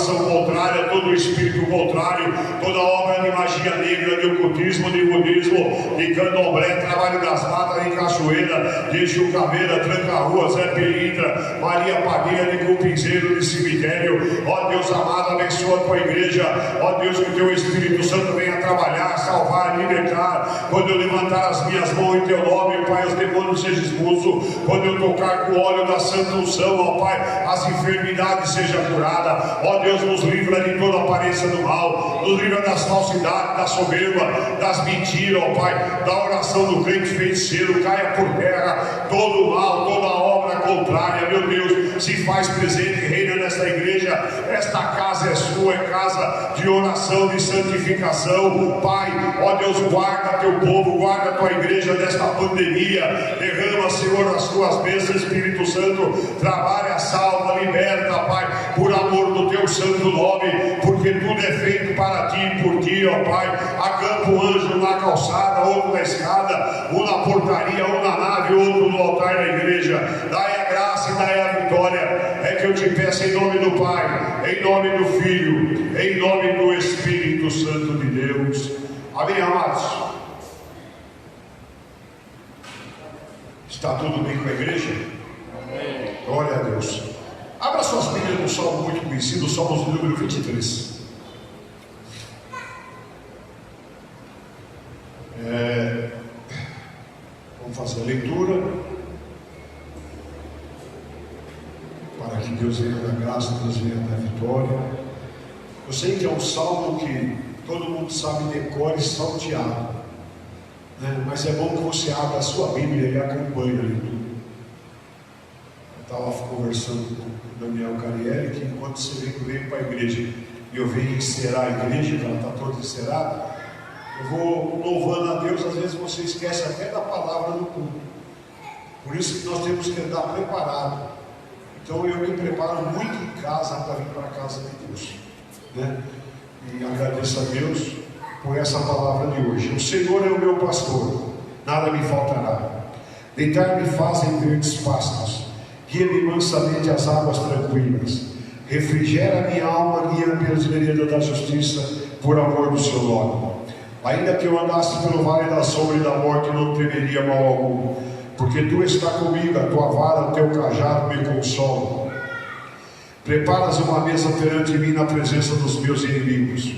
oração contrária, todo espírito contrário, toda obra de magia negra, de ocultismo, de budismo, de candomblé, trabalho das matas, de cachoeira, de chucaveira, tranca-rua, Zé Pelintra, Maria Padilha, de cupinzeiro, de cemitério. Ó Deus amado, abençoa a tua igreja. Ó Deus, que o teu Espírito Santo venha trabalhar, salvar, libertar. Quando eu levantar as minhas mãos em teu nome, Pai, os demônios sejam expulsos. Quando eu tocar com o óleo da santa unção, ó Pai, as enfermidades sejam curadas. Ó Deus, nos livra de toda aparência do mal, nos livra das falsidades, da soberba, das mentiras, ó Pai, da oração do crente feiticeiro. Caia por terra todo o mal, toda a obra contrária, meu Deus, se faz presente, reina nesta igreja. Esta casa é sua, é casa de oração, de santificação. Pai, ó Deus, guarda teu povo, guarda tua igreja desta pandemia. Derrama, Senhor, as tuas bênçãos, Espírito Santo. Trabalha, salva, liberta, Pai, por amor do teu santo nome, porque tudo é feito para ti e por ti, ó Pai. Acampa o anjo na calçada, outro na escada, um na portaria, um na nave, outro no altar da igreja. Dai a graça e dai a vitória. É que eu te peço em nome do Pai, em nome do Filho, em nome do Espírito Santo de Deus. Amém, amados? Está tudo bem com a igreja? Amém. Glória a Deus. Abra suas Bíblias no Salmo muito conhecido, Salmos número 23. Vamos fazer a leitura, para que Deus venha dar graça, Deus venha dar vitória. Eu sei que é um salmo que todo mundo sabe decore e salteado, né? Mas é bom que você abra a sua Bíblia e acompanhe a leitura. Eu estava conversando com o Daniel Carielli que enquanto você vem para a igreja e eu venho encerar a igreja, que ela está toda encerada, eu vou louvando a Deus. Às vezes você esquece até da palavra no culto. Por isso que nós temos que andar preparado. Então eu me preparo muito em casa para vir para a casa de Deus, né? E agradeço a Deus por essa palavra de hoje. O Senhor é o meu pastor, nada me faltará. Deitar-me faz em verdes pastos, guia-me mansamente às águas tranquilas. Refrigera minha alma, guia pelas veredas da justiça, por amor do seu nome. Ainda que eu andasse pelo vale da sombra e da morte, não temeria mal algum, porque tu está comigo, a tua vara, o teu cajado me consolam. Preparas uma mesa perante mim na presença dos meus inimigos.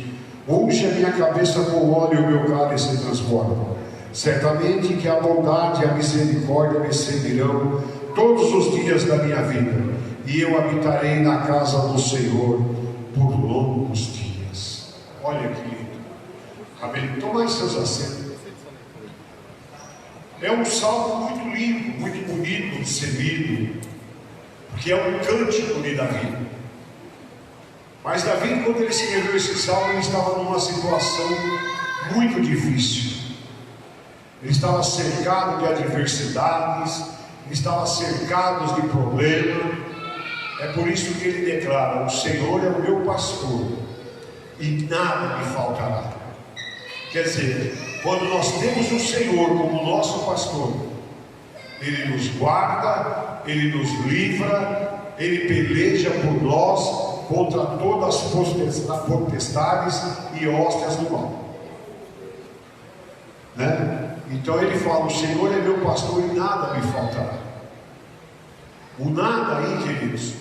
Unge a minha cabeça com óleo e o meu cálice transborda. Certamente que a bondade e a misericórdia me seguirão todos os dias da minha vida, e eu habitarei na casa do Senhor por longos dias. Olha que lindo. Amém. Tomai seus assentos. É um salmo muito lindo, muito bonito de ser lido, porque é um cântico de Davi. Mas Davi, quando ele escreveu esse salmo, ele estava numa situação muito difícil. Ele estava cercado de adversidades, ele estava cercado de problemas. É por isso que ele declara: o Senhor é o meu pastor e nada me faltará. Quer dizer, quando nós temos o Senhor como nosso pastor, Ele nos guarda, Ele nos livra, Ele peleja por nós contra todas as potestades e hóstias do mal, né? Então ele fala: o Senhor é meu pastor e nada me faltará. O nada aí, queridos,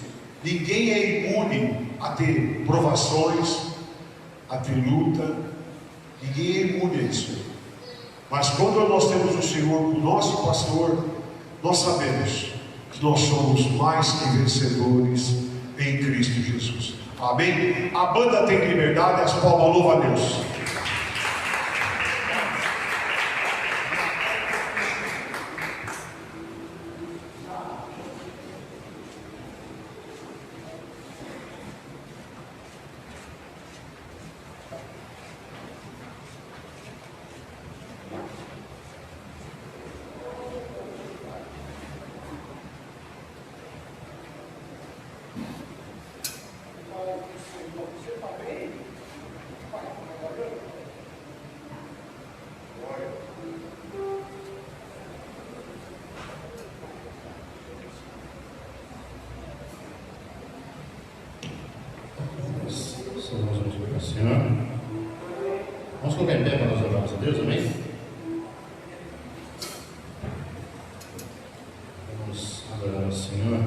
ninguém é imune a ter provações, a ter luta. Ninguém é imune a isso. Mas quando nós temos o Senhor como nosso pastor, nós sabemos que nós somos mais que vencedores em Cristo Jesus. Amém? A banda tem liberdade, as palmas, louva a Deus. Vamos colocar em pé para nós adorarmos a Deus, amém? Vamos adorar ao Senhor.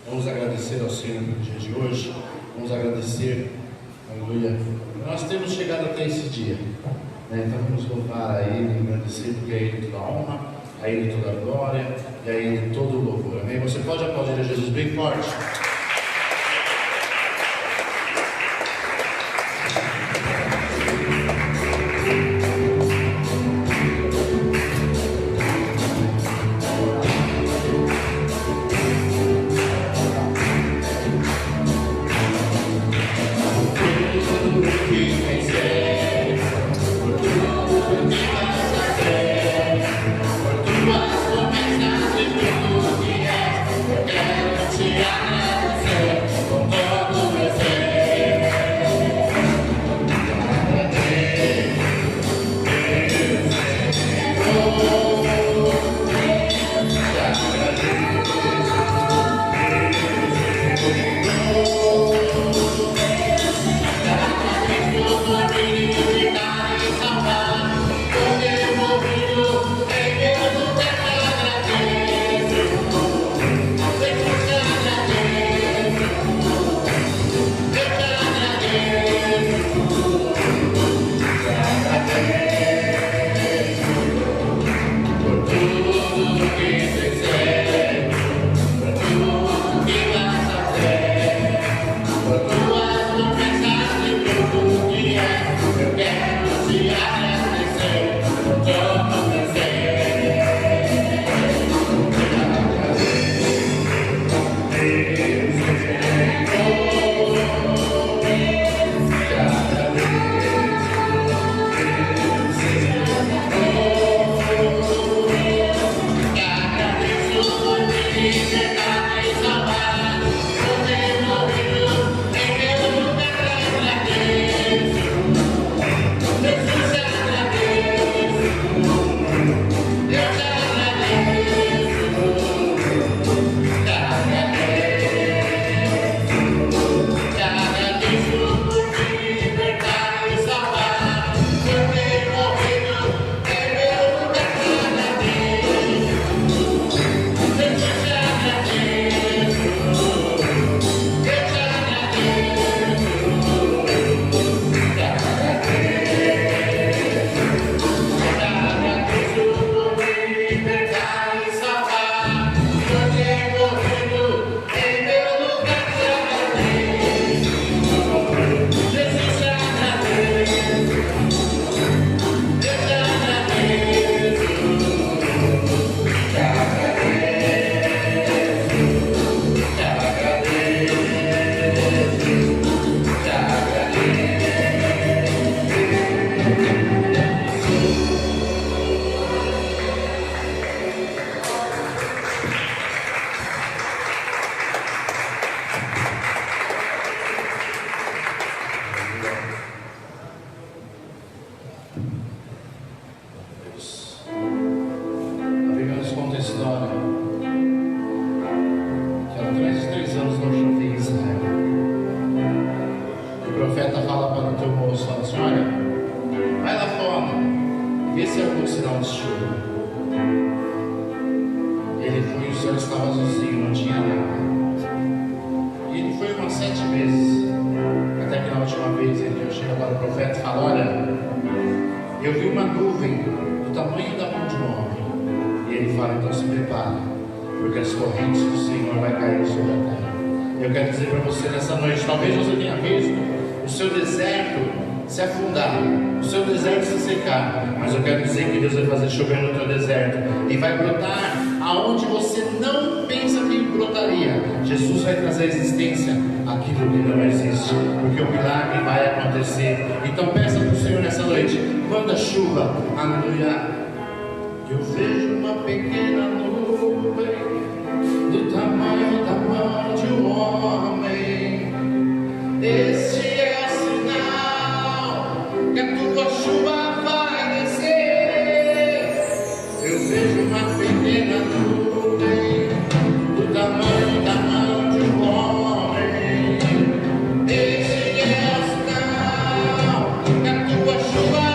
Vamos agradecer ao Senhor pelo dia de hoje. Vamos agradecer, aleluia. Nós temos chegado até esse dia, né? Então vamos louvar a Ele, agradecer, porque a Ele toda a honra, a Ele toda a glória e a Ele todo o louvor, amém? Você pode aplaudir a Jesus bem forte. Chover no teu deserto e vai brotar aonde você não pensa que brotaria. Jesus vai trazer à existência aquilo que não existe, porque o milagre vai acontecer. Então peça para o Senhor nessa noite, quando a chuva, aleluia, eu vejo uma pequena nuvem do tamanho da mão de um homem. Este é o sinal que a tua chuva vai descer. Eu vejo uma pequena nuvem do tamanho da mão de um homem. Este é o sinal que a tua chuva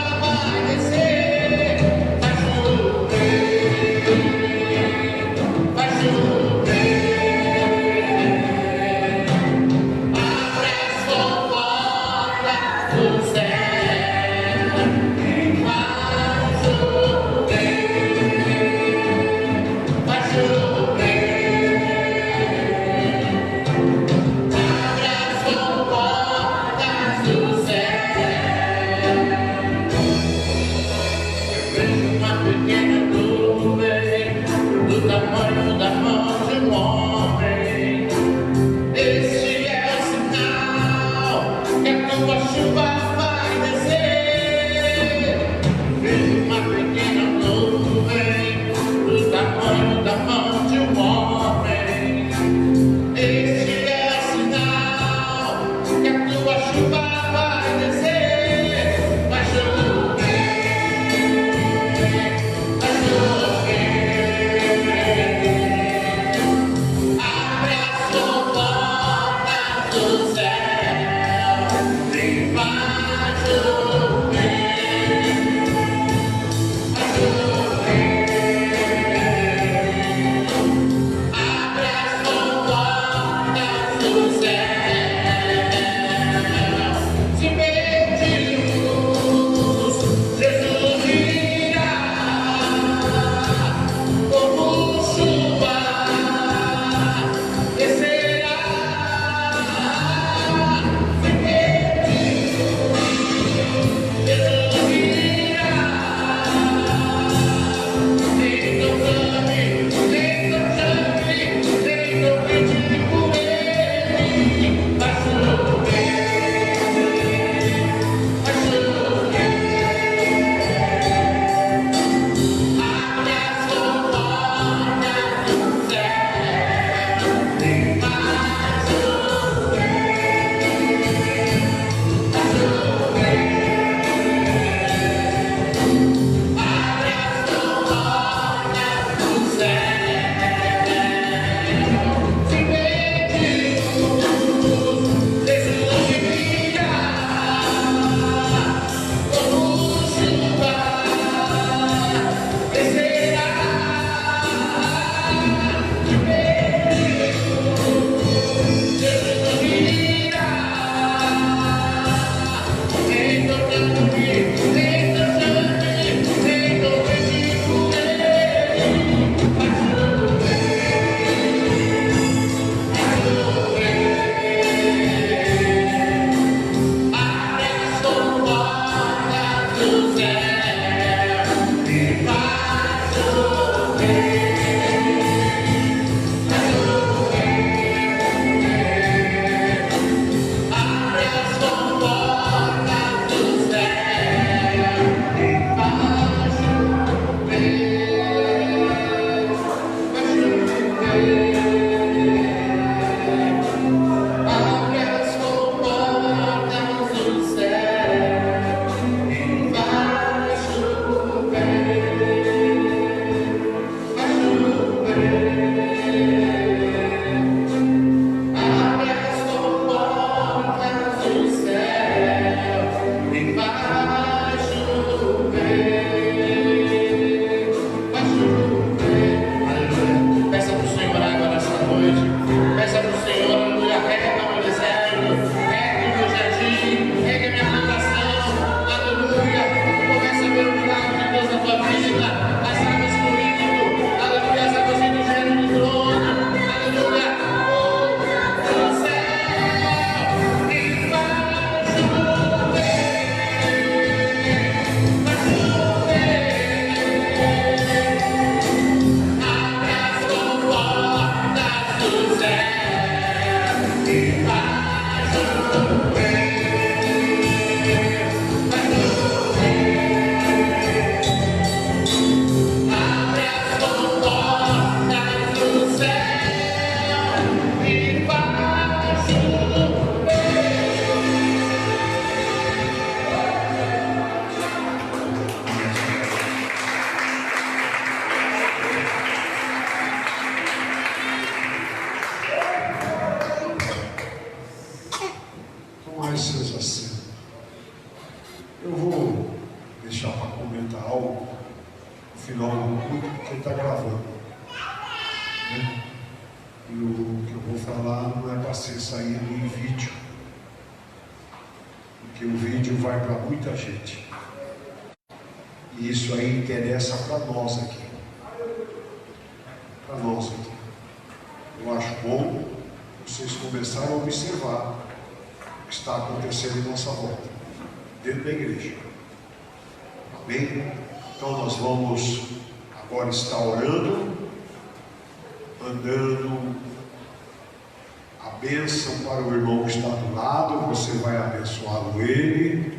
bênção para o irmão que está do lado, você vai abençoá-lo ele,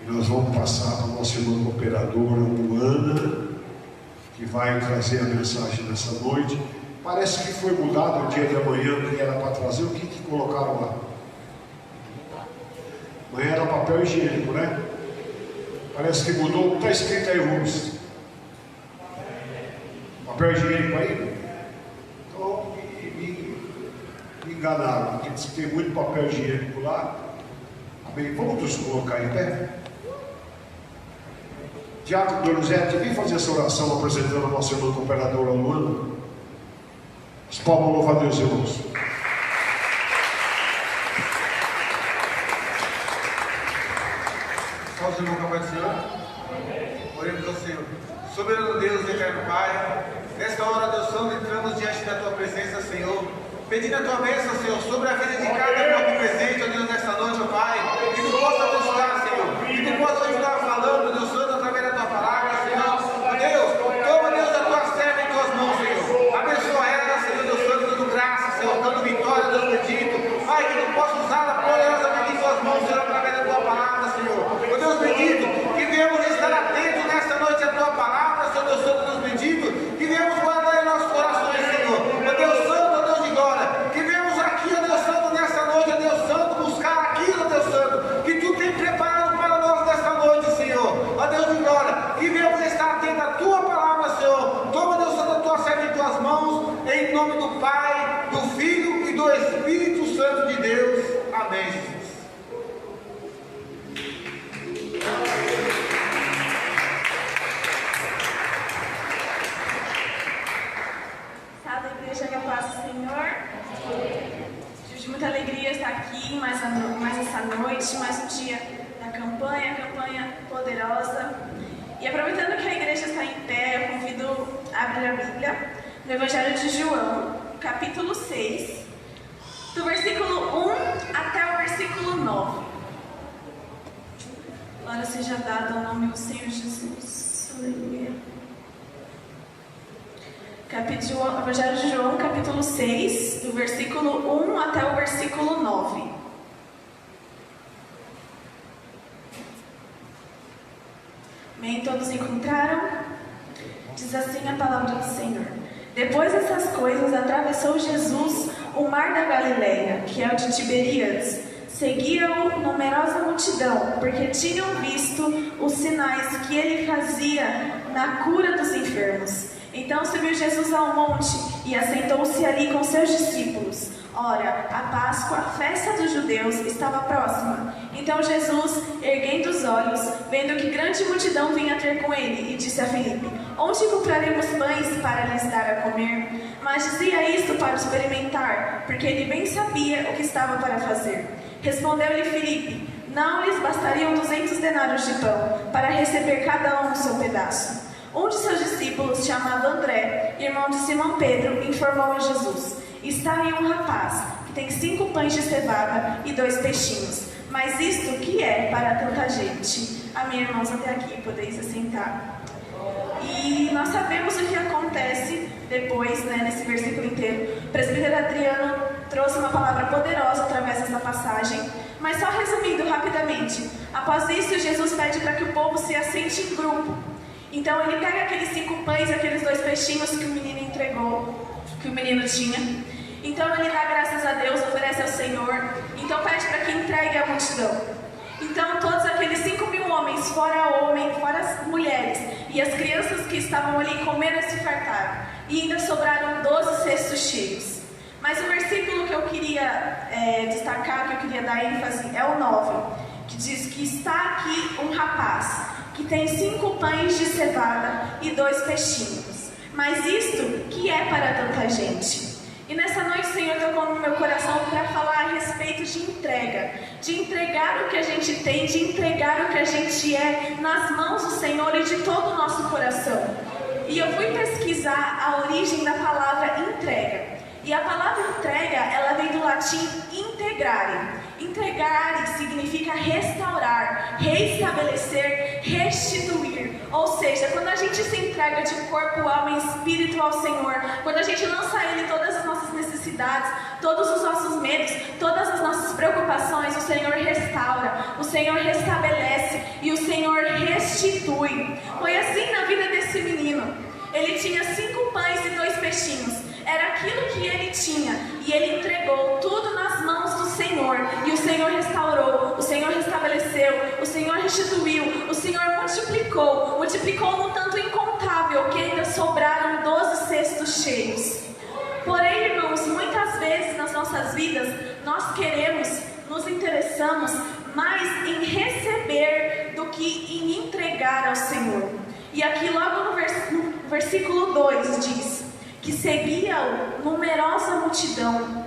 e nós vamos passar para a nossa irmã cooperadora Luana, que vai trazer a mensagem nessa noite. Parece que foi mudado o dia de amanhã, que era para trazer, o que colocaram lá? Amanhã era papel higiênico, né? Parece que mudou, está escrito aí, Rubens. Papel higiênico aí? Então, me enganaram, porque diz que tem muito papel higiênico lá. Amém? Vamos nos colocar em pé? Diácono Donizete, vem fazer essa oração apresentando a nossa irmã cooperadora Luana. Os palmas, louva a Deus, irmãos. Salve, irmão, com a paz do Senhor. Oremos ao Senhor. Soberano Deus, eterno Pai, nesta hora, Deus Santo, entramos diante da Tua presença, Senhor, pedindo a Tua bênção, Senhor, sobre a vida de cada irmão aqui presente, ó Deus, nesta noite, ó Pai, que Tu possa buscar, Senhor, que Tu possa estar falando, Deus Santo, através da Tua palavra, Senhor. Ó Deus, toma, Deus, a Tua serva em Tuas mãos, Senhor, abençoa ela, Senhor, Deus Santo, dando graça, Senhor, dando vitória, Deus bendito, Pai, que Tu possa usá-la poderosamente em Tuas mãos, Senhor, através da Tua palavra, Senhor. Ó Deus bendito, que viemos estar atentos nesta noite à Tua palavra, Senhor, Deus Santo, Deus bendito, que viemos guardar em nossos corações, Senhor. Ó Deus Santo, ó Deus de glória, que viemos aqui, ó Deus Santo, nesta noite, ó Deus Santo, buscar aquilo, ó Deus Santo, que Tu tem preparado para nós nesta noite, Senhor. Ó Deus de glória, que viemos estar atentos à Tua palavra, Senhor. Toma, Deus Santo, a Tua serva em Tuas mãos, em nome do Pai, do Filho e do Espírito Santo de Deus. Amém, Jesus. Salve, igreja, que a paz do Senhor. De muita alegria estar aqui mais essa noite, mais um dia da campanha poderosa. E aproveitando que a igreja está em pé, eu convido a abrir a Bíblia no Evangelho de João, capítulo 6, do versículo 1 até o versículo 9. Glória seja dada ao nome do Senhor Jesus. Aleluia. Evangelho de João, capítulo 6, do versículo 1 até o versículo 9. Amém? Todos encontraram? Diz assim a palavra do Senhor. Depois dessas coisas, atravessou Jesus o mar da Galileia, que é o de Tiberíades. Seguia-o numerosa multidão, porque tinham visto os sinais que ele fazia na cura dos enfermos. Então subiu Jesus ao monte e assentou-se ali com seus discípulos. Ora, a Páscoa, a festa dos judeus, estava próxima. Então Jesus, erguendo os olhos, vendo que grande multidão vinha ter com ele, e disse a Filipe: onde compraremos pães para lhes dar a comer? Mas dizia isto para experimentar, porque ele bem sabia o que estava para fazer. Respondeu-lhe Filipe: não lhes bastariam 200 denários de pão, para receber cada um o seu pedaço. Um de seus discípulos, chamado André, irmão de Simão Pedro, informou a Jesus: está aí um rapaz, que tem 5 pães de cevada e 2 peixinhos. Mas isto que é para tanta gente? Amém, irmãos, até aqui, podeis assentar. E nós sabemos o que acontece depois, nesse versículo inteiro. O presbítero Adriano trouxe uma palavra poderosa através dessa passagem. Mas só resumindo rapidamente, após isso Jesus pede para que o povo se assente em grupo. Então ele pega aqueles 5 pães, aqueles 2 peixinhos que o menino entregou, que o menino tinha. Então ele dá graças a Deus, oferece ao Senhor. Então pede para que entregue a multidão. Então todos aqueles 5.000 homens, fora as mulheres e as crianças que estavam ali, comeram e se fartaram. E ainda sobraram 12 cestos cheios. Mas o versículo que eu queria destacar, que eu queria dar ênfase, é o 9, que diz que está aqui um rapaz que tem 5 pães de cevada e 2 peixinhos. Mas isto que é para tanta gente? E nessa noite o Senhor tocou no meu coração para falar a respeito de entrega. De entregar o que a gente tem, de entregar o que a gente é nas mãos do Senhor e de todo o nosso coração. E eu fui pesquisar a origem da palavra entrega. E a palavra entrega, ela vem do latim integrare. Entregar significa restaurar, reestabelecer, restituir. Ou seja, quando a gente se entrega de corpo, alma e espírito ao Senhor, quando a gente lança a Ele todas as nossas necessidades, todos os nossos medos, todas as nossas preocupações, o Senhor restaura, o Senhor restabelece e o Senhor restitui. Foi assim na vida desse menino. Ele tinha 5 pães e 2 peixinhos. Era aquilo que ele tinha. E ele entregou tudo nas mãos do Senhor. E o Senhor restaurou, o Senhor restabeleceu, o Senhor restituiu, o Senhor multiplicou num tanto incontável que ainda sobraram 12 cestos cheios. Porém, irmãos, muitas vezes nas nossas vidas nós nos interessamos mais em receber do que em entregar ao Senhor. E aqui logo no versículo 2 diz que seguia-o numerosa multidão,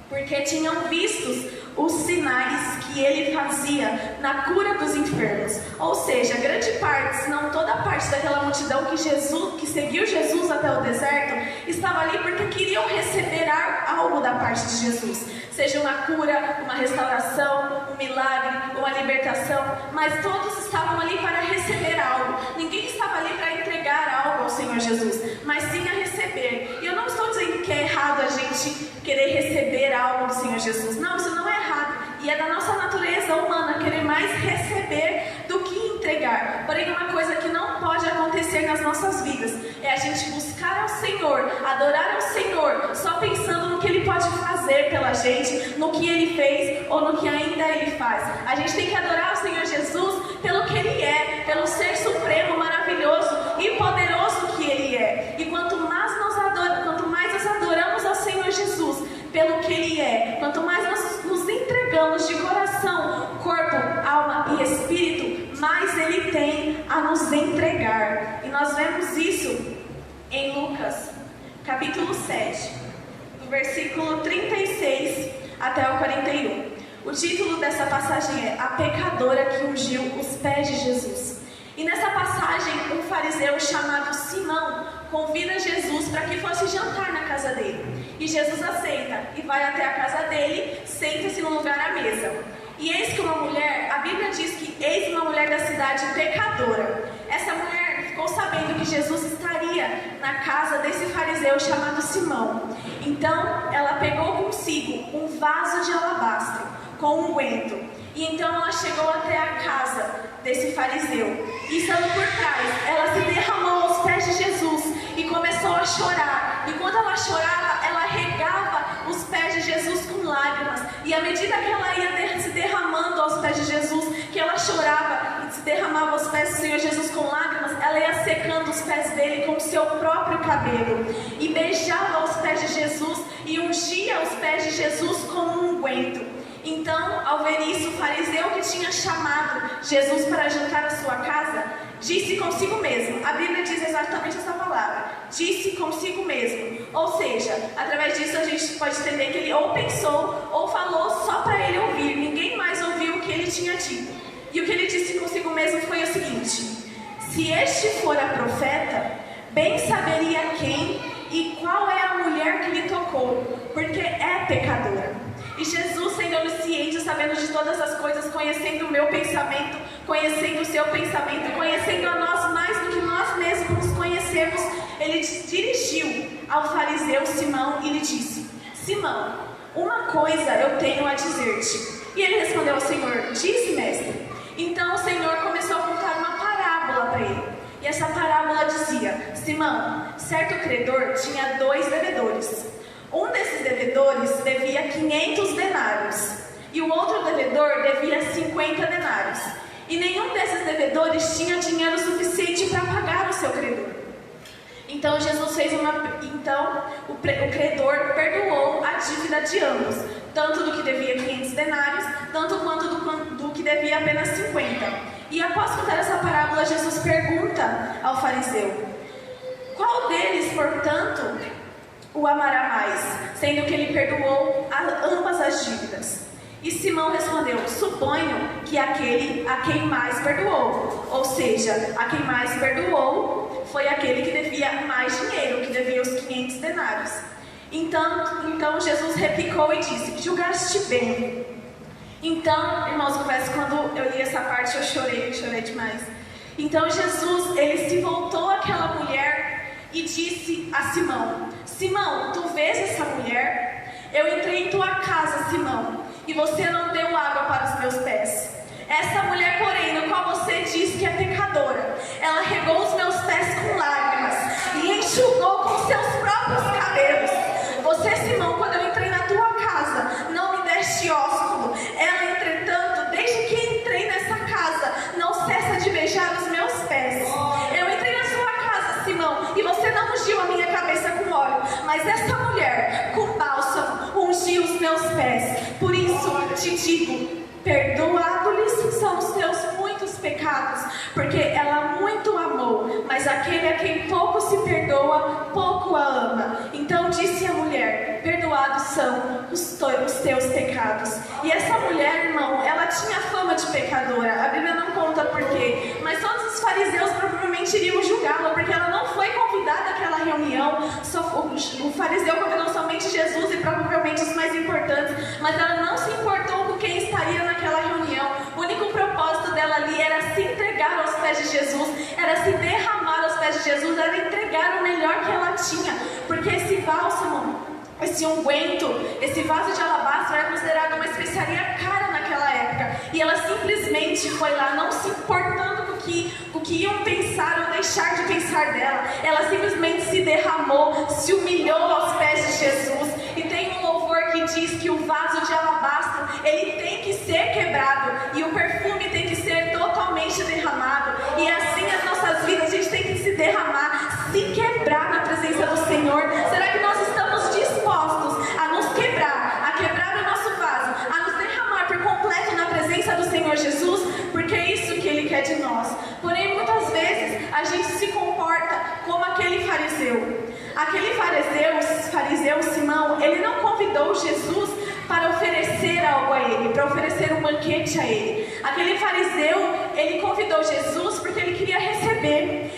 porque tinham visto os sinais que ele fazia na cura dos enfermos. Ou seja, grande parte, se não toda parte daquela multidão que seguiu Jesus até o deserto, estava ali porque queriam receber algo da parte de Jesus. Seja uma cura, uma restauração, um milagre, uma libertação, mas todos estavam ali para receber algo. Ninguém estava ali para entregar algo ao Senhor Jesus, mas sim a receber. E eu não estou dizendo que é errado a gente querer receber algo do Senhor Jesus. Não, isso não é errado. E é da nossa natureza humana querer mais receber do que entregar. Porém, uma coisa que não pode acontecer nas nossas vidas é a gente buscar ao Senhor, adorar ao Senhor, só pensando no que Ele pode fazer pela gente, no que Ele fez ou no que ainda Ele faz. A gente tem que adorar o Senhor Jesus pelo que Ele é, pelo ser supremo, maravilhoso e poderoso que Ele é. E quanto mais nós adoramos ao Senhor Jesus pelo que Ele é, quanto mais nós nos entregamos de coração, corpo, alma e espírito, mais Ele tem a nos entregar. E nós vemos isso em Lucas, capítulo 7, do versículo 36 até o 41. O título dessa passagem é A Pecadora que Ungiu os Pés de Jesus. E nessa passagem, um fariseu chamado Simão convida Jesus para que fosse jantar na casa dele. E Jesus aceita e vai até a casa dele, senta-se no lugar à mesa. E eis que uma mulher, a Bíblia diz que eis uma mulher da cidade pecadora. Essa mulher ficou sabendo que Jesus estaria na casa desse fariseu chamado Simão. Então ela pegou consigo um vaso de alabastro com unguento. E então ela chegou até a casa desse fariseu. E estando por trás, ela se derramou aos pés de Jesus e começou a chorar. E quando ela chorava, ela regava os pés de Jesus com lágrimas. E à medida que ela ia se derramando aos pés de Jesus, que ela chorava e se derramava aos pés do Senhor Jesus com lágrimas, ela ia secando os pés dele com o seu próprio cabelo. E beijava os pés de Jesus e ungia os pés de Jesus com um unguento. Então, ao ver isso, o fariseu que tinha chamado Jesus para jantar à sua casa, disse consigo mesmo. A Bíblia diz exatamente essa palavra, disse consigo mesmo. Ou seja, através disso a gente pode entender que ele ou pensou ou falou só para ele ouvir. Ninguém mais ouviu o que ele tinha dito. E o que ele disse consigo mesmo foi o seguinte: se este for a profeta, bem saberia quem e qual é a mulher que lhe tocou, porque é pecadora. E Jesus, sendo onisciente, sabendo de todas as coisas, conhecendo o meu pensamento, conhecendo o seu pensamento, conhecendo a nós mais do que nós mesmos nos conhecemos, ele dirigiu ao fariseu Simão e lhe disse: Simão, uma coisa eu tenho a dizer-te. E ele respondeu ao Senhor: dize, mestre. Então o Senhor começou a contar uma parábola para ele. E essa parábola dizia: Simão, certo credor tinha 2 devedores. Um desses devedores devia 500 denários e o outro devedor devia 50 denários. E nenhum desses devedores tinha dinheiro suficiente para pagar o seu credor. Então Jesus o credor perdoou a dívida de ambos, tanto do que devia 500 denários, tanto quanto do que devia apenas 50. E após contar essa parábola, Jesus pergunta ao fariseu: qual deles, portanto, o amará mais, sendo que ele perdoou ambas as dívidas? E Simão respondeu: suponho que aquele a quem mais perdoou. Ou seja, a quem mais perdoou foi aquele que devia mais dinheiro, que devia os 500 denários. Então Jesus replicou e disse: julgaste bem. Então, irmãos, confesso, quando eu li essa parte eu chorei demais. Então Jesus, ele se voltou àquela mulher e disse a Simão: Simão, tu vês essa mulher? Eu entrei em tua casa, Simão, e você não deu água para os meus pés. Essa mulher, porém, no qual você diz que é pecadora, ela regou os meus pés com lágrimas e enxugou com seus próprios cabelos. Você, Simão, quando eu entrei na tua casa, não me deste ósculo. Ela, entretanto, desde que entrei nessa casa, não cessa de beijar os meus pés. Eu entrei na sua casa, Simão, e você não ungiu a minha cabeça com óleo, mas essa mulher, com bálsamo, ungiu os meus pés. Por isso te digo, perdoados-lhes são os teus muitos pecados, porque ela muito amou, mas aquele a quem pouco se perdoa, pouco a ama. Então disse a mulher: perdoados são os teus pecados. E essa mulher, irmão, ela tinha fama de pecadora. A Bíblia não conta porquê, mas todos os fariseus provavelmente iriam julgá-la, porque ela não foi convidada àquela reunião. O fariseu convidou somente Jesus e provavelmente os mais importantes, mas ela não se importou com quem estaria naquela reunião. O único propósito dela ali era se entregar aos pés de Jesus, era se derramar aos pés de Jesus, era entregar o melhor que ela tinha, porque esse bálsamo, esse unguento, esse vaso de alabastro era considerado uma especiaria cara naquela época, e ela simplesmente foi lá, não se importando com o que iam pensar ou deixar de pensar dela. Ela simplesmente se derramou, se humilhou aos pés de Jesus. E tem um louvor que diz que o vaso de alabastro, ele tem que ser quebrado, e o perfume tem que ser totalmente derramado. E assim as nossas vidas, a gente tem que se derramar, se quebrar na presença do Senhor. Será que nós estamos dispostos a nos quebrar, a quebrar o nosso vaso, a nos derramar por completo na presença do Senhor Jesus? Porque é isso que Ele quer de nós. Porém, muitas vezes a gente se comporta como aquele fariseu. Aquele fariseu Simão, ele não convidou Jesus para oferecer algo a ele, para oferecer um banquete a ele. Aquele fariseu, ele convidou Jesus porque ele queria receber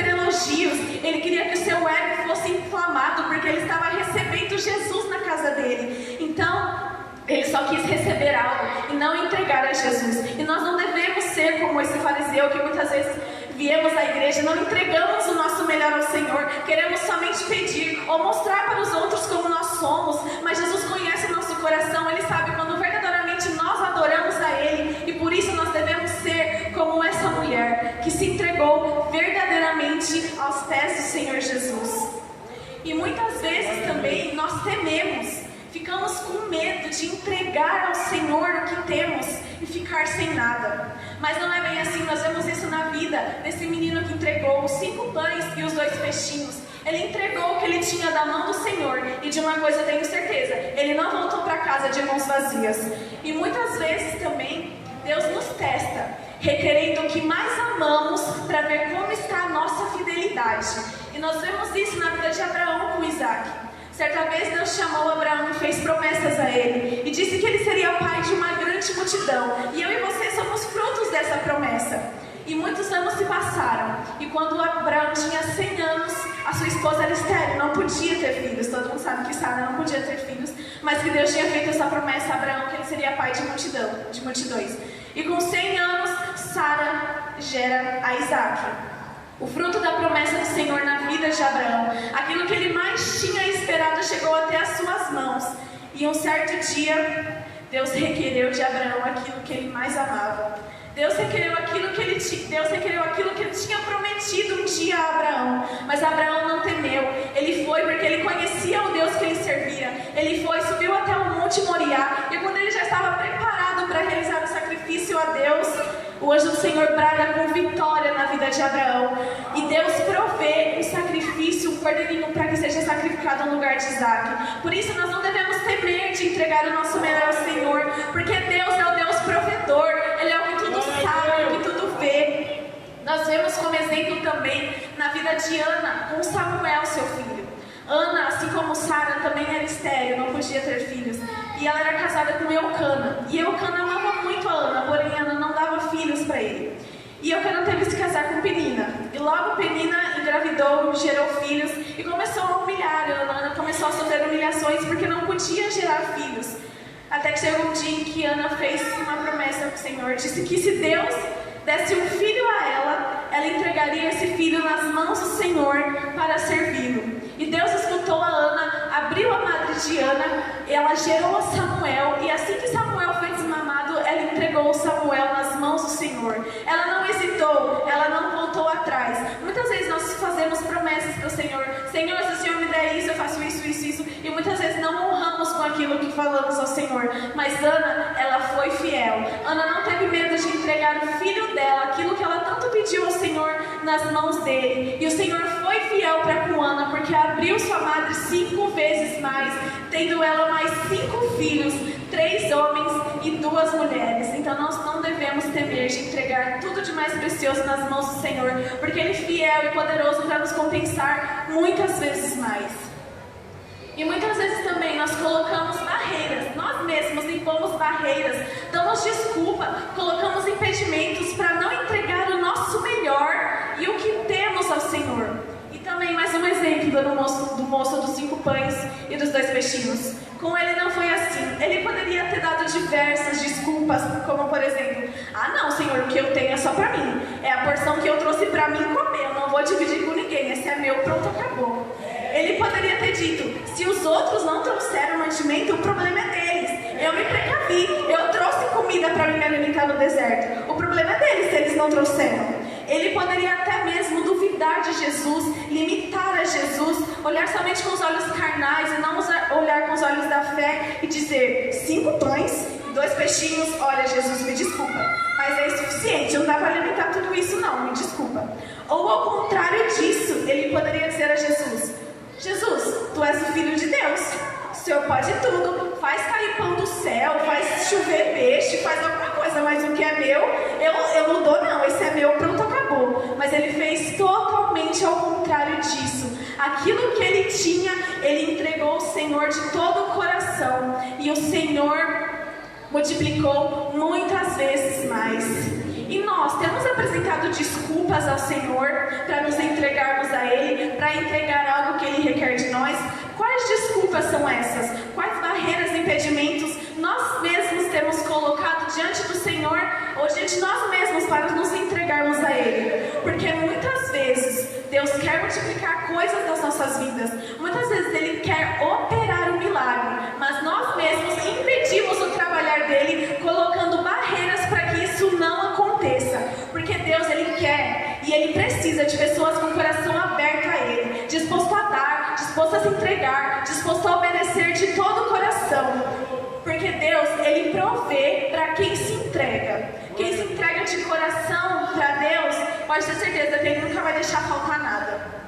elogios, ele queria que o seu ego fosse inflamado, porque ele estava recebendo Jesus na casa dele. Então, ele só quis receber algo e não entregar a Jesus. E nós não devemos ser como esse fariseu que muitas vezes viemos à igreja, não entregamos o nosso melhor ao Senhor, queremos somente pedir ou mostrar para os outros como nós somos, mas Jesus conhece o nosso coração, Ele sabe quando verdadeiramente nós adoramos a Ele, e por isso nós devemos ser como essa mulher que se entregou verdadeiramente aos pés do Senhor Jesus. E muitas vezes também nós tememos, ficamos com medo de entregar ao Senhor o que temos e ficar sem nada. Mas não é bem assim. Nós vemos isso na vida desse menino que entregou os 5 pães e os 2 peixinhos. Ele entregou o que ele tinha da mão do Senhor. E de uma coisa eu tenho certeza, ele não voltou para casa de mãos vazias. E muitas vezes também Deus nos testa, requerendo o que mais amamos, para ver como está a nossa fidelidade. E nós vemos isso na vida de Abraão com Isaac. Certa vez Deus chamou Abraão e fez promessas a ele, e disse que ele seria pai de uma grande multidão, e eu e você somos frutos dessa promessa. E muitos anos se passaram, e quando Abraão tinha 100 anos, a sua esposa era estéril, não podia ter filhos. Todo mundo sabe que Sara não podia ter filhos, mas que Deus tinha feito essa promessa a Abraão, que ele seria pai de multidões. E com 100 anos, Sara gera a Isaac. O fruto da promessa do Senhor na vida de Abraão, aquilo que ele mais tinha esperado, chegou até as suas mãos. E um certo dia, Deus requereu de Abraão aquilo que ele mais amava. Deus requereu aquilo que ele tinha prometido um dia a Abraão. Mas Abraão não temeu. Ele foi porque ele conhecia o Deus que ele servia. Ele foi, subiu até o Monte Moriá. E quando ele já estava preparado para realizar o sacrifício a Deus, o anjo do Senhor brada com vitória na vida de Abraão. E Deus provê um sacrifício, um cordeirinho, para que seja sacrificado no lugar de Isaac. Por isso nós não devemos temer de entregar o nosso melhor ao Senhor, porque Deus é o Deus provedor. Ele é o que tudo sabe, o que tudo vê. Nós vemos como exemplo também na vida de Ana, com Samuel, seu filho. Ana, assim como Sara, também era estéril, não podia ter filhos. E ela era casada com Eucana. E Eucana amava muito a Ana, porém Ana não dava filhos para ele. E Eucana teve que se casar com Penina. E logo Penina engravidou, gerou filhos e começou a humilhar Ana. Ana começou a sofrer humilhações porque não podia gerar filhos. Até que chegou um dia em que Ana fez uma promessa para o Senhor. Disse que se Deus desse um filho a ela entregaria esse filho nas mãos do Senhor para servi-lo. E Deus escutou a Ana, abriu a madre de Ana, ela gerou a Samuel, e assim que Samuel foi desmamado, ela entregou Samuel nas mãos do Senhor. Ela não hesitou, ela não voltou atrás. Muitas vezes nós fazemos promessas para o Senhor. Senhor, se o Senhor me der isso, eu faço isso, isso, isso. E muitas vezes não honramos com aquilo que falamos ao Senhor. Mas Ana, ela foi fiel. Ana não teve medo de entregar o filho dela, aquilo que ela tanto pediu ao Senhor, nas mãos dele. E o Senhor foi fiel para com Ana, porque abriu sua madre 5 vezes mais, tendo ela mais 5 filhos, 3 homens e 2 mulheres. Então nós não devemos temer de entregar tudo de mais precioso nas mãos do Senhor, porque Ele é fiel e poderoso para nos compensar muitas vezes mais. E muitas vezes também nós colocamos barreiras, nós mesmos impomos barreiras, damos desculpa, colocamos impedimentos para não entregar o nosso melhor e o que temos ao Senhor. E também mais um exemplo do moço dos 5 pães e dos 2 peixinhos. Com ele não foi assim. Ele poderia ter dado diversas desculpas, como por exemplo: ah não, Senhor, o que eu tenho é só para mim, é a porção que eu trouxe para mim comer, eu não vou dividir com ninguém, esse é meu, pronto, acabou. Ele poderia ter dito: se os outros não trouxeram mantimento, o problema é deles, eu me precavi, eu trouxe comida para me alimentar no deserto, o problema é deles se eles não trouxeram. Ele poderia até mesmo duvidar de Jesus, limitar a Jesus, olhar somente com os olhos carnais e não olhar com os olhos da fé e dizer: 5 pães, 2 peixinhos, olha Jesus, me desculpa, mas é insuficiente, não dá para alimentar tudo isso não, me desculpa. Ou ao contrário disso, ele poderia dizer a Jesus: Jesus, tu és o Filho de Deus, o Senhor pode tudo, faz cair pão do céu, faz chover peixe, faz alguma coisa, mas o que é meu, eu não dou não, esse é meu, pronto, acabou. Mas ele fez totalmente ao contrário disso. Aquilo que ele tinha, ele entregou ao Senhor de todo o coração, e o Senhor multiplicou muitas vezes mais. E nós temos apresentado desculpas ao Senhor para nos entregarmos a Ele, para entregar algo que Ele requer de nós. Quais desculpas são essas? Quais barreiras e impedimentos nós mesmos temos colocado diante do Senhor ou diante de nós mesmos para nos entregarmos a Ele? Porque muitas vezes Deus quer multiplicar coisas nas nossas vidas. Muitas vezes Ele quer operar um milagre, mas nós mesmos impedimos o trabalhar dEle, colocando barreiras para que isso não aconteça. Porque Deus, Ele quer e Ele precisa de pessoas com o coração aberto a Ele, disposto a dar, disposto a se entregar, disposto a obedecer de todo o coração. Porque Deus, Ele provê para quem se entrega. Quem se entrega de coração para Deus, pode ter certeza que Ele nunca vai deixar faltar nada.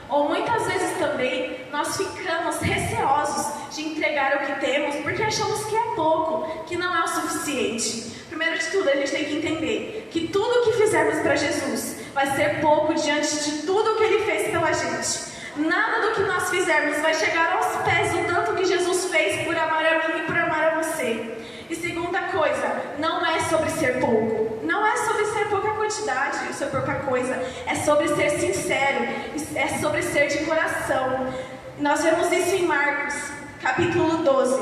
Ou muitas vezes também nós ficamos receosos de entregar o que temos porque achamos que é pouco, que não é o suficiente. Primeiro de tudo, a gente tem que entender que tudo o que fizermos para Jesus vai ser pouco diante de tudo o que Ele fez pela gente. Nada do que nós fizermos vai chegar aos pés do tanto que Jesus fez por amar a mim e por amar a você. E segunda coisa, não é sobre ser pouco. Não é sobre ser pouca quantidade, isso é pouca coisa. É sobre ser sincero, é sobre ser de coração. Nós vemos isso em Marcos, capítulo 12,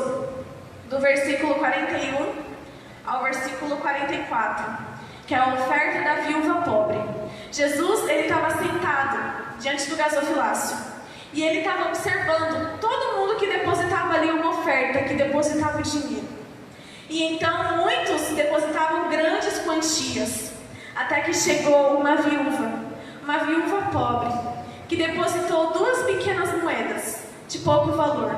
do versículo 41 ao versículo 44, que é a oferta da viúva pobre. Jesus, ele estava sentado diante do gasofilácio e ele estava observando todo mundo que depositava ali uma oferta, que depositava o dinheiro. E então muitos depositavam grandes quantias, até que chegou uma viúva pobre, que depositou 2 pequenas moedas de pouco valor.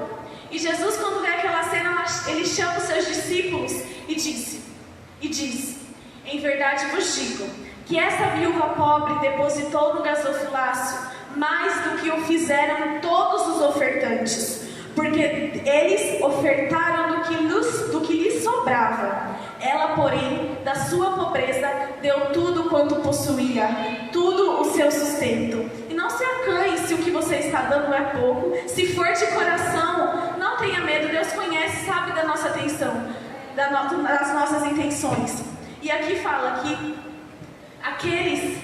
E Jesus, quando vê aquela cena, ele chama os seus discípulos e diz: em verdade vos digo, que essa viúva pobre depositou no gasofilácio mais do que o fizeram todos os ofertantes, porque eles ofertaram do que lhes sobrava. Ela, porém, da sua pobreza, deu tudo quanto possuía, tudo o seu sustento. E não se acanhe se o que você está dando é pouco. Se for de coração, não tenha medo. Deus conhece, sabe da nossa atenção, das nossas intenções. E aqui fala que aqueles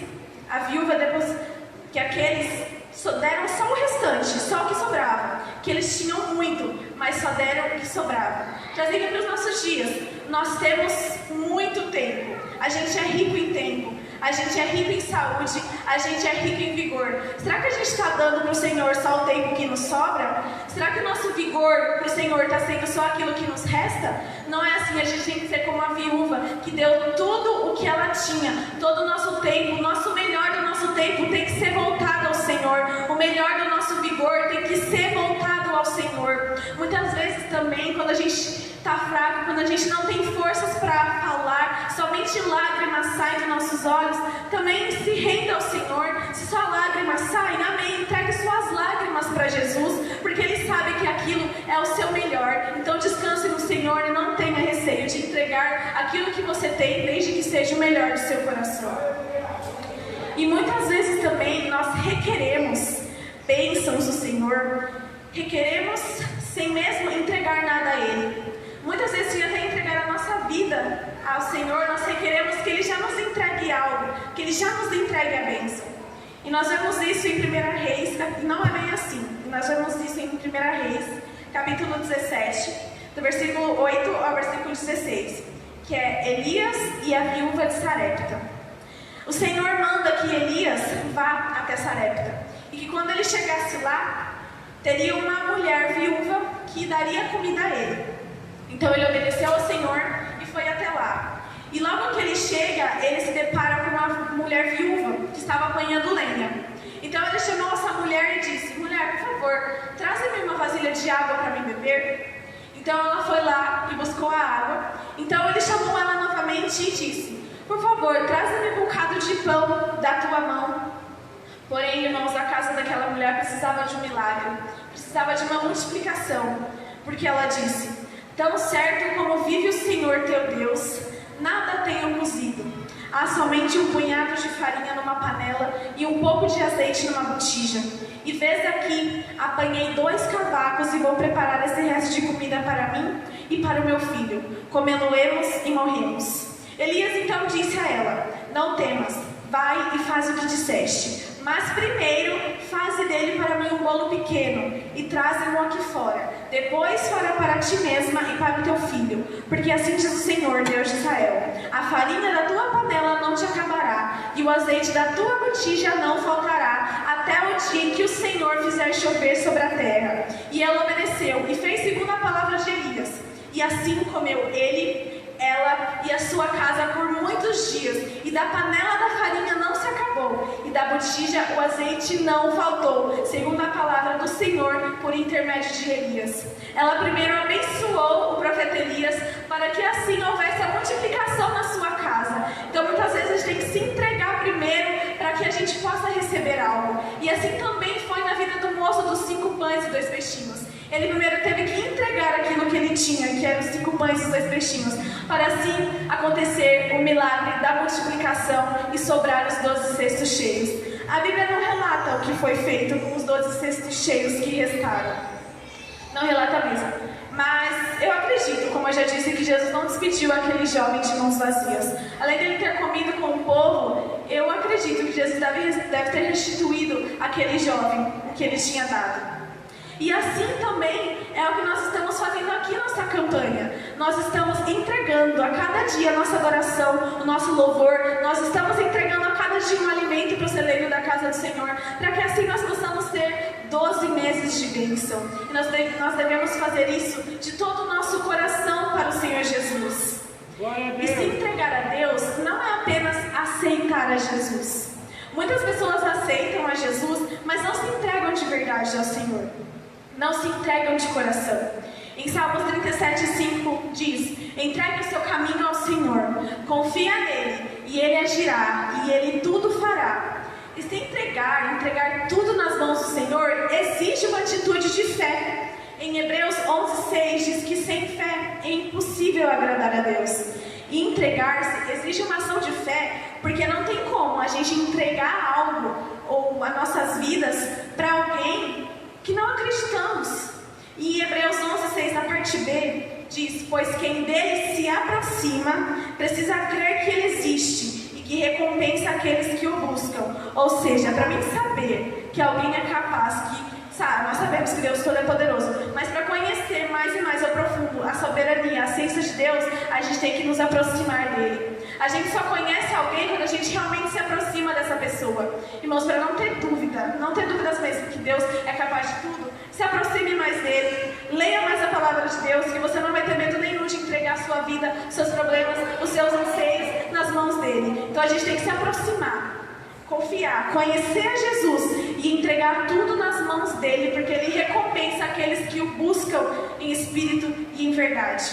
deram só o restante, só o que sobrava. Que eles tinham muito, mas só deram o que sobrava. Trazendo para os nossos dias, nós temos muito tempo. A gente é rico em tempo. A gente é rico em saúde, a gente é rico em vigor. Será que a gente está dando para o Senhor só o tempo que nos sobra? Será que o nosso vigor para o Senhor está sendo só aquilo que nos resta? Não é assim, a gente tem que ser como a viúva, que deu tudo o que ela tinha. Todo o nosso tempo, o nosso melhor do nosso tempo tem que ser voltado ao Senhor. O melhor do nosso vigor tem que ser voltado ao Senhor. Muitas vezes também, quando a gente está fraco, quando a gente não tem forças para falar, somente lágrimas saem dos nossos olhos, também se renda ao Senhor. Se só lágrimas saem, amém, entregue suas lágrimas para Jesus, porque Ele sabe que aquilo é o seu melhor. Então descanse no Senhor e não tenha receio de entregar aquilo que você tem, desde que seja o melhor do seu coração. E muitas vezes também nós requeremos bênçãos do Senhor, requeremos sem mesmo entregar nada a Ele. Muitas vezes, sem até entregar a nossa vida ao Senhor, nós requeremos que Ele já nos entregue algo, que Ele já nos entregue a bênção. E nós vemos isso em 1 Reis, não é bem assim, nós vemos isso em 1 Reis, capítulo 17, do versículo 8 ao versículo 16, que é Elias e a viúva de Sarepta. O Senhor manda que Elias vá até Sarepta, e que quando ele chegasse lá, teria uma mulher viúva que daria comida a ele. Então ele obedeceu ao Senhor e foi até lá. E logo que ele chega, ele se depara com uma mulher viúva que estava apanhando lenha. Então ele chamou essa mulher e disse: mulher, por favor, traze-me uma vasilha de água para mim beber. Então ela foi lá e buscou a água. Então ele chamou ela novamente e disse: por favor, traze-me um bocado de pão da tua mão. Porém, irmãos, a casa daquela mulher precisava de um milagre, precisava de uma multiplicação, porque ela disse: tão certo como vive o Senhor teu Deus, nada tenho cozido. Há somente um punhado de farinha numa panela e um pouco de azeite numa botija. E vês aqui, apanhei 2 cavacos e vou preparar esse resto de comida para mim e para o meu filho. Comê-lo-emos e morremos. Elias então disse a ela: não temas, vai e faz o que disseste. Mas primeiro, faze dele para mim um bolo pequeno e traze-mo aqui fora. Depois fará para ti mesma e para o teu filho. Porque assim diz o Senhor, Deus de Israel: a farinha da tua panela não te acabará, e o azeite da tua botija não faltará, até o dia em que o Senhor fizer chover sobre a terra. E ela obedeceu e fez segundo a palavra de Elias. E assim comeu ele, ela e a sua casa por muitos dias, e da panela da farinha não se acabou, e da botija o azeite não faltou, segundo a palavra do Senhor por intermédio de Elias. Ela primeiro abençoou o profeta Elias, para que assim houvesse a multiplicação na sua casa. Então muitas vezes a gente tem que se entregar primeiro, para que a gente possa receber algo. E assim também foi na vida do moço dos 5 pães e 2 peixinhos. Ele primeiro teve que entregar aquilo que ele tinha, que eram os 5 pães e os 2 peixinhos, para assim acontecer o milagre da multiplicação e sobrar os 12 cestos cheios. A Bíblia não relata o que foi feito com os 12 cestos cheios que restaram. Não relata mesmo. Mas eu acredito, como eu já disse, que Jesus não despediu aquele jovem de mãos vazias. Além dele ter comido com o povo, eu acredito que Jesus deve ter restituído àquele jovem o que ele tinha dado. E assim também é o que nós estamos fazendo aqui nessa campanha. Nós estamos entregando a cada dia a nossa adoração, o nosso louvor. Nós estamos entregando a cada dia um alimento para o celeiro da casa do Senhor, para que assim nós possamos ter 12 meses de bênção. E nós devemos fazer isso de todo o nosso coração para o Senhor Jesus. E se entregar a Deus não é apenas aceitar a Jesus. Muitas pessoas aceitam a Jesus, mas não se entregam de verdade ao Senhor. Não se entregam de coração. Em Salmos 37:5 diz: entregue o seu caminho ao Senhor, confia nele, e ele agirá, e ele tudo fará. E se entregar tudo nas mãos do Senhor, exige uma atitude de fé. Em Hebreus 11:6 diz que sem fé é impossível agradar a Deus. E entregar-se exige uma ação de fé, porque não tem como a gente entregar algo, ou as nossas vidas, para alguém que não acreditamos. E em Hebreus 11:6, na parte B, diz: pois quem dele se aproxima precisa crer que ele existe e que recompensa aqueles que o buscam. Ou seja, para mim saber que alguém é capaz, nós sabemos que Deus todo é poderoso, mas para conhecer mais e mais ao profundo a soberania, a ciência de Deus, a gente tem que nos aproximar dele. A gente só conhece alguém quando a gente realmente se aproxima dessa pessoa. Irmãos, para não ter dúvidas mesmo que Deus é capaz de tudo, se aproxime mais dele, leia mais a palavra de Deus, que você não vai ter medo nenhum de entregar a sua vida, os seus problemas, os seus anseios nas mãos dele. Então a gente tem que se aproximar, confiar, conhecer a Jesus e entregar tudo nas mãos dele, porque ele recompensa aqueles que o buscam em espírito e em verdade.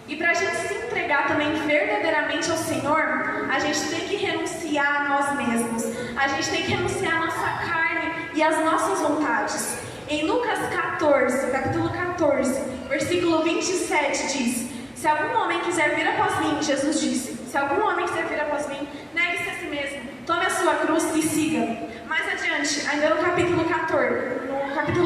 E para a gente se entregar também verdadeiramente ao Senhor, a gente tem que renunciar a nós mesmos, a gente tem que renunciar a nossa carne e as nossas vontades. Em Lucas 14, capítulo 14, versículo 27 diz: se algum homem quiser vir após mim, Jesus disse, se algum homem quiser vir após mim, negue-se a si mesmo, tome a sua cruz e siga-me. Mais adiante, ainda no capítulo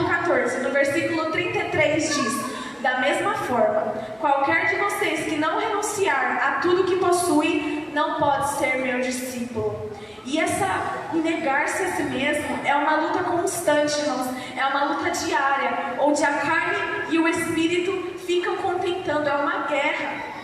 14, no versículo 33 diz: da mesma forma, qualquer de vocês que não renunciar a tudo que possui, não pode ser meu discípulo. E negar-se a si mesmo é uma luta constante, irmãos. É uma luta diária, onde a carne e o espírito ficam contentando. É uma guerra.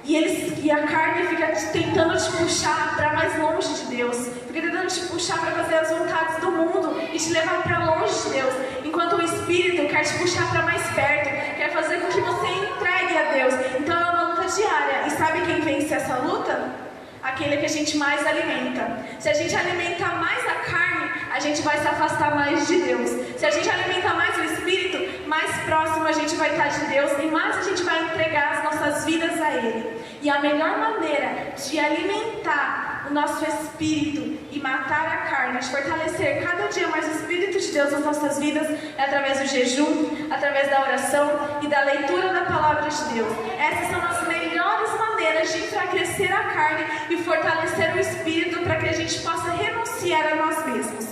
E a carne fica tentando te puxar para mais longe de Deus. Fica tentando te puxar para fazer as vontades do mundo e te levar para longe de Deus. Enquanto o espírito quer te puxar para mais perto, quer fazer com que você entregue a Deus. Então é uma luta diária. E sabe quem vence essa luta? Aquele que a gente mais alimenta. Se a gente alimenta mais a carne, a gente vai se afastar mais de Deus. Se a gente alimenta mais o espírito, mais próximo a gente vai estar de Deus e mais a gente vai entregar as nossas vidas a Ele. E a melhor maneira de alimentar o nosso espírito e matar a carne, de fortalecer cada dia mais o Espírito de Deus nas nossas vidas, é através do jejum, através da oração e da leitura da Palavra de Deus. Essas são as melhores maneiras de enfraquecer a carne e fortalecer o Espírito para que a gente possa renunciar a nós mesmos.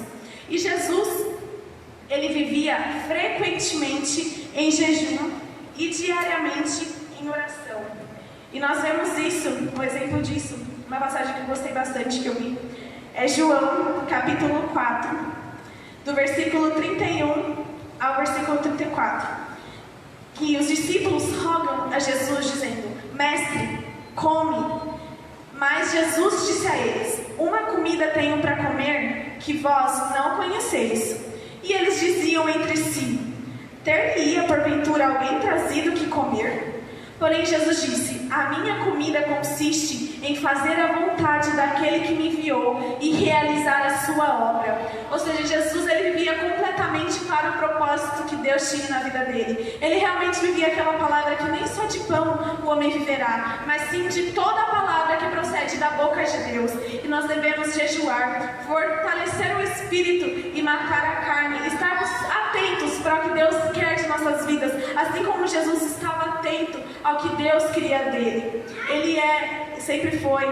E Jesus, ele vivia frequentemente em jejum e diariamente em oração. E nós vemos isso, um exemplo disso, uma passagem que eu gostei bastante que eu vi, é João, capítulo 4, do versículo 31 ao versículo 34, que os discípulos rogam a Jesus dizendo: Mestre, come. Mas Jesus disse a eles: uma comida tenho para comer que vós não conheceis. E eles diziam entre si: ter-lhe-ia porventura alguém trazido que comer? Porém Jesus disse: a minha comida consiste em fazer a vontade daquele que me enviou e realizar a sua obra. Ou seja, Jesus, ele vivia completamente para o propósito que Deus tinha na vida dele. Ele realmente vivia aquela palavra que nem só de pão o homem viverá, mas sim de toda a palavra que procede da boca de Deus. E nós devemos jejuar, fortalecer o espírito e matar a carne, estarmos atentos para o que Deus quer de nossas vidas, assim como Jesus estava atento ao que Deus queria dele. Ele sempre foi,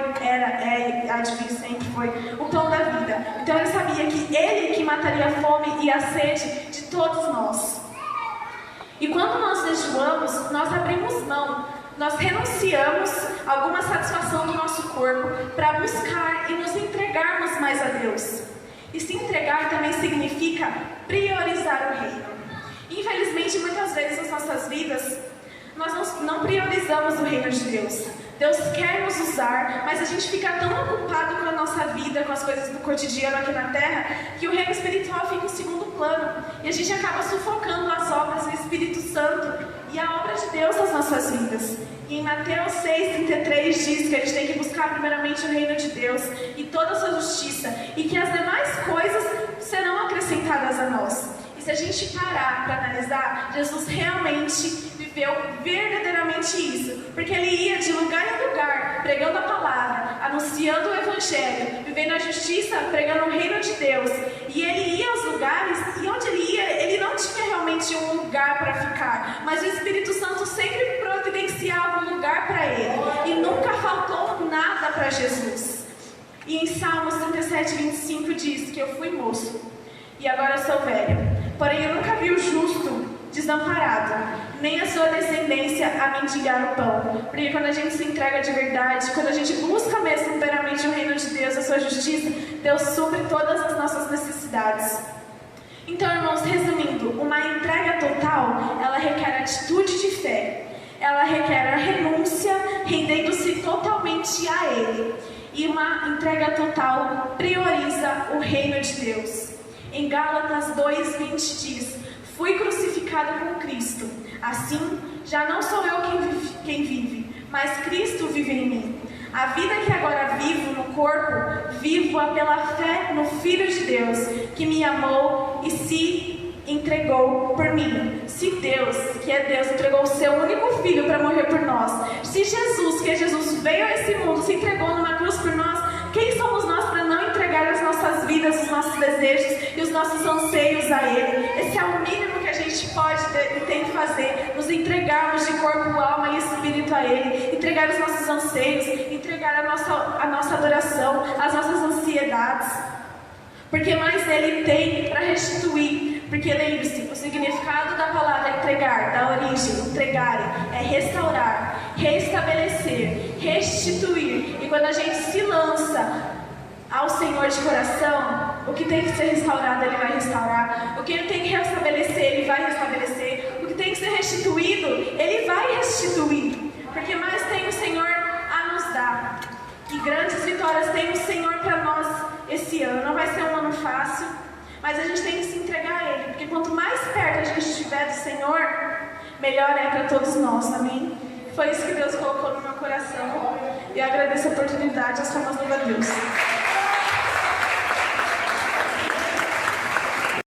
sempre foi o pão da vida. Então ele sabia que ele que mataria a fome e a sede de todos nós. E quando nós jejuamos, nós abrimos mão, nós renunciamos a alguma satisfação do nosso corpo para buscar e nos entregarmos mais a Deus. E se entregar também significa priorizar o reino. Infelizmente, muitas vezes nas nossas vidas, nós não priorizamos o reino de Deus. Deus quer nos usar, mas a gente fica tão ocupado com a nossa vida, com as coisas do cotidiano aqui na terra, que o reino espiritual fica em segundo plano. E a gente acaba sufocando as obras do Espírito Santo e a obra de Deus nas nossas vidas. E em Mateus 6,33 diz que a gente tem que buscar primeiramente o reino de Deus e toda a sua justiça, e que as demais coisas serão acrescentadas a nós. E se a gente parar para analisar, Jesus realmente viveu verdadeiramente isso, porque ele ia de lugar em lugar, pregando a palavra, anunciando o evangelho, vivendo a justiça, pregando o reino de Deus. E ele ia aos lugares, e onde ele ia, ele não tinha realmente um lugar para ficar, mas o Espírito Santo sempre providenciava um lugar para ele, e nunca faltou nada para Jesus. E em Salmos 37:25 diz que eu fui moço, e agora sou velho, porém eu nunca vi o justo desamparado, nem a sua descendência a mendigar o pão. Porque quando a gente se entrega de verdade, quando a gente busca mesmo verdadeiramente o reino de Deus, as sua justiça, Deus supre todas as nossas necessidades. Então, irmãos, resumindo, uma entrega total, ela requer atitude de fé. Ela requer a renúncia, rendendo-se totalmente a Ele. E uma entrega total prioriza o reino de Deus. Em Gálatas 2:20 diz: fui crucificado com Cristo. Assim, já não sou eu quem vive, mas Cristo vive em mim. A vida que agora vivo no corpo, vivo-a pela fé no Filho de Deus, que me amou e se entregou por mim. Se Deus, que é Deus, entregou o seu único Filho para morrer por nós, se Jesus, que é Jesus, veio a esse mundo, se entregou numa cruz por nós, quem somos nós para não entregar as nossas vidas, os nossos desejos e os nossos anseios a Ele? Esse é o mínimo que a gente pode e tem que fazer, nos entregarmos de corpo, alma e espírito a Ele, entregar os nossos anseios, entregar a nossa adoração, as nossas ansiedades, porque mais Ele tem para restituir. Porque lembre-se, o significado da palavra entregar, da origem, entregar, é restaurar, restabelecer, restituir. E quando a gente se lança ao Senhor de coração, o que tem que ser restaurado, Ele vai restaurar. O que Ele tem que restabelecer, Ele vai restabelecer. O que tem que ser restituído, Ele vai restituir. Porque mais tem o Senhor a nos dar. E grandes vitórias tem o Senhor para nós esse ano. Não vai ser um ano fácil, mas a gente tem que se entregar a Ele, porque quanto mais perto a gente estiver do Senhor, melhor é para todos nós, amém? Foi isso que Deus colocou no meu coração, e eu agradeço a oportunidade, as formas do Deus.